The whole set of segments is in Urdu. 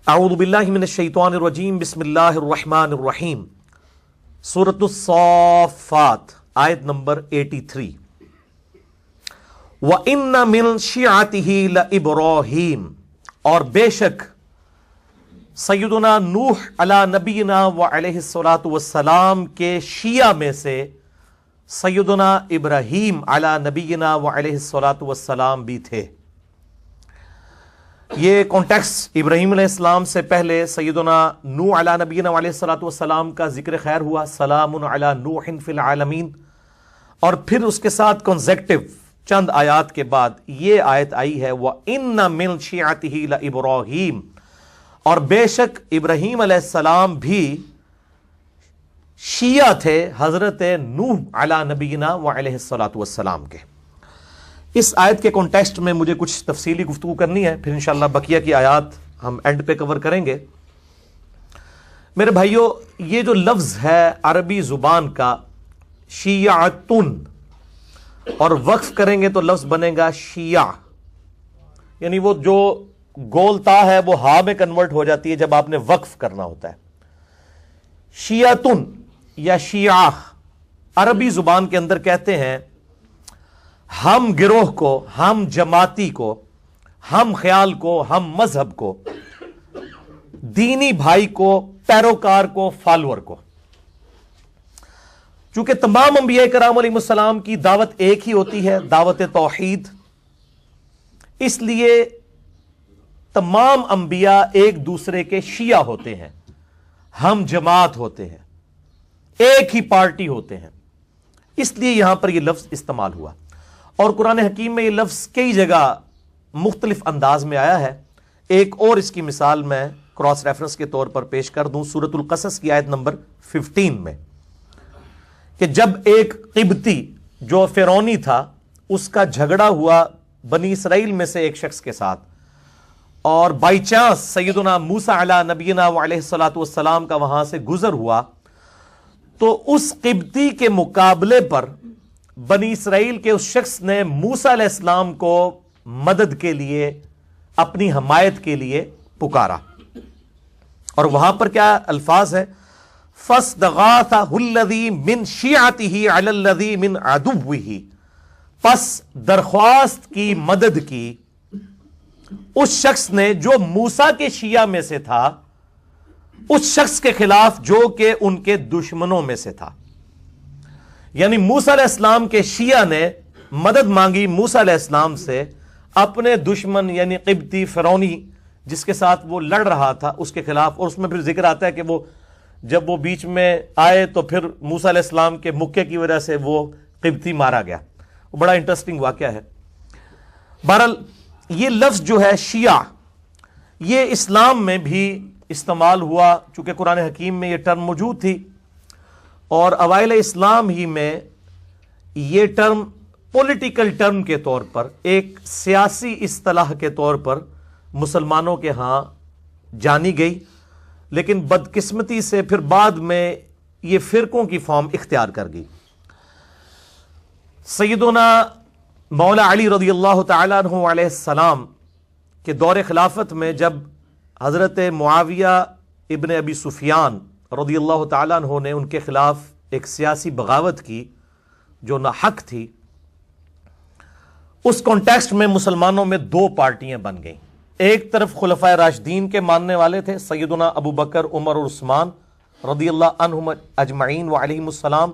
اعوذ باللہ من الشیطان الرجیم بسم اللہ الرحمن الرحیم سورۃ الصافات آیت نمبر 83 وَإِنَّ مِن شِيعَتِهِ لَإِبْرَاهِيمَ، اور بے شک سیدنا نوح علی نبینا وعلیہ الصلاۃ والسلام کے شیعہ میں سے سیدنا ابراہیم علی نبینا وعلیہ الصلاۃ والسلام بھی تھے۔ یہ کانٹیکسٹ ابراہیم علیہ السلام سے پہلے سیدنا نوح علی نبینا علیہ الصلوۃ والسلام کا ذکر خیر ہوا، سلام علی نوح فی العالمین، اور پھر اس کے ساتھ کنزیکٹو چند آیات کے بعد یہ آیت آئی ہے وَإِنَّ مِن شِيعَتِهِ لَإِبْرَاهِيمَ، اور بے شک ابراہیم علیہ السلام بھی شیعہ تھے حضرت نوح علی نبینا وعلیہ الصلوۃ والسلام کے۔ اس آیت کے کانٹیکسٹ میں مجھے کچھ تفصیلی گفتگو کرنی ہے، پھر انشاءاللہ بقیہ کی آیات ہم اینڈ پہ کور کریں گے۔ میرے بھائیوں، یہ جو لفظ ہے عربی زبان کا شیعتن، اور وقف کریں گے تو لفظ بنے گا شیعہ، یعنی وہ جو گول تا ہے وہ ہا میں کنورٹ ہو جاتی ہے جب آپ نے وقف کرنا ہوتا ہے۔ شیعتن یا شیعہ عربی زبان کے اندر کہتے ہیں ہم گروہ کو، ہم جماعتی کو، ہم خیال کو، ہم مذہب کو، دینی بھائی کو، پیروکار کو، فالور کو۔ چونکہ تمام انبیاء کرام علیہ السلام کی دعوت ایک ہی ہوتی ہے، دعوت توحید، اس لیے تمام انبیاء ایک دوسرے کے شیعہ ہوتے ہیں، ہم جماعت ہوتے ہیں، ایک ہی پارٹی ہوتے ہیں، اس لیے یہاں پر یہ لفظ استعمال ہوا۔ اور قرآن حکیم میں یہ لفظ کئی جگہ مختلف انداز میں آیا ہے۔ ایک اور اس کی مثال میں کراس ریفرنس کے طور پر پیش کر دوں، سورۃ القصص کی آیت نمبر 15 میں، کہ جب ایک قبطی جو فرعونی تھا اس کا جھگڑا ہوا بنی اسرائیل میں سے ایک شخص کے ساتھ، اور بائی چانس سیدنا موسیٰ علی نبینا وعلیہ الصلوۃ والسلام کا وہاں سے گزر ہوا، تو اس قبطی کے مقابلے پر بنی اسرائیل کے اس شخص نے موسیٰ علیہ السلام کو مدد کے لیے، اپنی حمایت کے لیے پکارا، اور وہاں پر کیا الفاظ ہے؟ فَاسْتَغَاثَهُ الَّذِي مِن شِيعَتِهِ عَلَى الَّذِي مِن عَدُوِّهِ، پس درخواست کی، مدد کی اس شخص نے جو موسیٰ کے شیعہ میں سے تھا، اس شخص کے خلاف جو کہ ان کے دشمنوں میں سے تھا۔ یعنی موسیٰ علیہ السلام کے شیعہ نے مدد مانگی موسیٰ علیہ السلام سے اپنے دشمن یعنی قبطی فرعونی جس کے ساتھ وہ لڑ رہا تھا اس کے خلاف، اور اس میں پھر ذکر آتا ہے کہ وہ جب وہ بیچ میں آئے تو پھر موسیٰ علیہ السلام کے مکے کی وجہ سے وہ قبطی مارا گیا۔ وہ بڑا انٹرسٹنگ واقعہ ہے۔ بہرحال یہ لفظ جو ہے شیعہ، یہ اسلام میں بھی استعمال ہوا، چونکہ قرآن حکیم میں یہ ٹرم موجود تھی، اور اوائل اسلام ہی میں یہ ٹرم پولیٹیکل ٹرم کے طور پر، ایک سیاسی اصطلاح کے طور پر مسلمانوں کے ہاں جانی گئی، لیکن بدقسمتی سے پھر بعد میں یہ فرقوں کی فارم اختیار کر گئی۔ سیدنا مولا علی رضی اللہ تعالیٰ عنہ علیہ السلام کے دور خلافت میں جب حضرت معاویہ ابن ابی سفیان رضی اللہ تعالیٰ عنہ نے ان کے خلاف ایک سیاسی بغاوت کی جو ناحق تھی، اس کانٹیکسٹ میں مسلمانوں میں دو پارٹیاں بن گئیں۔ ایک طرف خلفائے راشدین کے ماننے والے تھے، سیدنا ابو بکر، عمر اور عثمان رضی اللہ عنہم اجمعین وعلیہم السلام،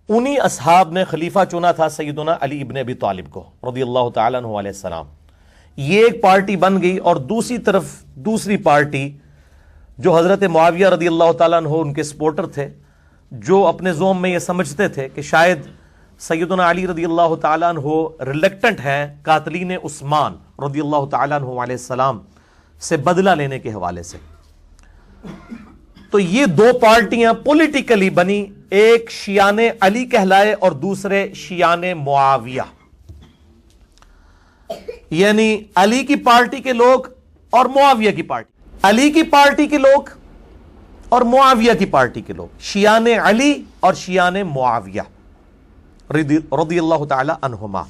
انہی اصحاب نے خلیفہ چنا تھا سیدنا علی ابن ابی طالب کو رضی اللہ تعالیٰ عنہ علیہ السلام۔ یہ ایک پارٹی بن گئی، اور دوسری طرف دوسری پارٹی جو حضرت معاویہ رضی اللہ تعالیٰ عنہ ان کے سپورٹر تھے، جو اپنے ذوم میں یہ سمجھتے تھے کہ شاید سیدنا علی رضی اللہ تعالیٰ عنہ ریلیکٹنٹ ہیں قاتلین عثمان رضی اللہ تعالیٰ عنہ علیہ السلام سے بدلہ لینے کے حوالے سے۔ تو یہ دو پارٹیاں پولیٹیکلی بنی، ایک شیعان علی کہلائے اور دوسرے شیعان معاویہ، یعنی علی کی پارٹی کے لوگ اور معاویہ کی پارٹی، علی کی پارٹی کے لوگ اور معاویہ کی پارٹی کے لوگ، شیعان علی اور شیعان معاویہ رضی اللہ تعالی عنہما۔